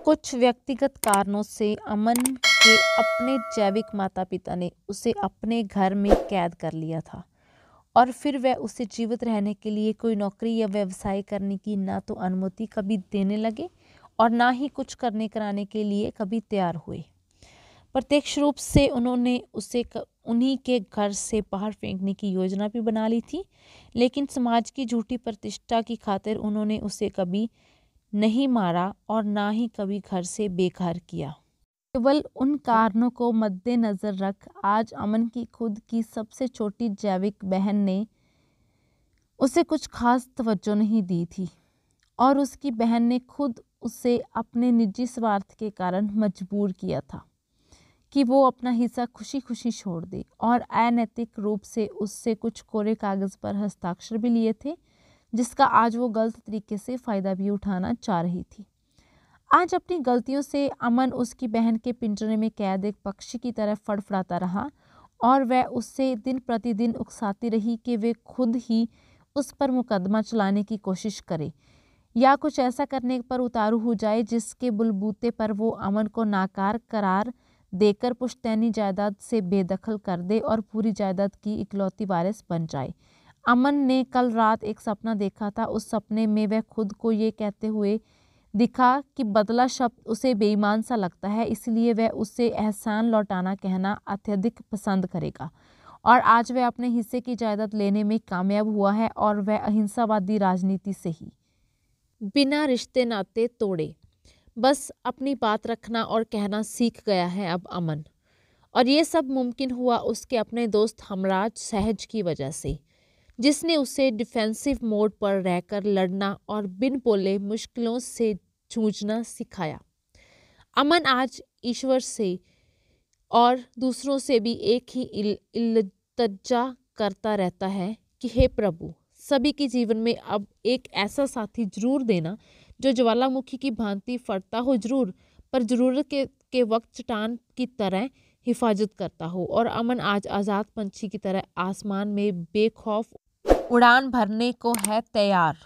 कुछ व्यक्तिगत कारणों से अमन के अपने जैविक माता पिता ने उसे अपने घर में कैद कर लिया था और फिर वह उसे जीवित रहने के लिए कोई नौकरी या व्यवसाय करने की ना तो अनुमति कभी देने लगे और ना ही कुछ करने कराने के लिए कभी तैयार हुए। प्रत्यक्ष रूप से उन्होंने उसे उन्हीं के घर से बाहर फेंकने की योजना भी बना ली थी, लेकिन समाज की झूठी प्रतिष्ठा की खातिर उन्होंने उसे कभी नहीं मारा और ना ही कभी घर से बेघर किया। केवल उन कारणों को मद्देनजर रख आज अमन की खुद की सबसे छोटी जैविक बहन ने उसे कुछ खास तवज्जो नहीं दी थी और उसकी बहन ने खुद उसे अपने निजी स्वार्थ के कारण मजबूर किया था कि वो अपना हिस्सा खुशी खुशी छोड़ दे और अनैतिक रूप से उससे कुछ कोरे कागज़ पर हस्ताक्षर भी लिए थे, जिसका आज वो गलत तरीके से फ़ायदा भी उठाना चाह रही थी। आज अपनी गलतियों से अमन उसकी बहन के पिंजरे में कैद एक पक्षी की तरह फड़फड़ाता रहा और वह उससे दिन प्रतिदिन उकसाती रही कि वे खुद ही उस पर मुकदमा चलाने की कोशिश करे या कुछ ऐसा करने पर उतारू हो जाए जिसके बुलबूते पर वो अमन को नाकार करार देकर पुश्तैनी जायदाद से बेदखल कर दे और पूरी जायदाद की इकलौती वारिस बन जाए। अमन ने कल रात एक सपना देखा था। उस सपने में वह खुद को ये कहते हुए दिखा कि बदला शब्द उसे बेईमान सा लगता है, इसलिए वह उससे एहसान लौटाना कहना अत्यधिक पसंद करेगा। और आज वह अपने हिस्से की जायदाद लेने में कामयाब हुआ है और वह अहिंसावादी राजनीति से ही बिना रिश्ते नाते तोड़े बस अपनी बात रखना और कहना सीख गया है अब अमन। और ये सब मुमकिन हुआ उसके अपने दोस्त हमराज सहज की वजह से, जिसने उसे डिफेंसिव मोड पर रहकर लड़ना और बिन बोले मुश्किलों से जूझना सिखाया। अमन आज ईश्वर से और दूसरों से भी एक ही इल्तिजा करता रहता है कि हे प्रभु, सभी के जीवन में अब एक ऐसा साथी जरूर देना जो ज्वालामुखी की भांति फटता हो जरूर, पर जरूरत के वक्त चट्टान की तरह हिफाजत करता हो। और अमन आज आज़ाद पंछी की तरह आसमान में बेखौफ उड़ान भरने को है तैयार।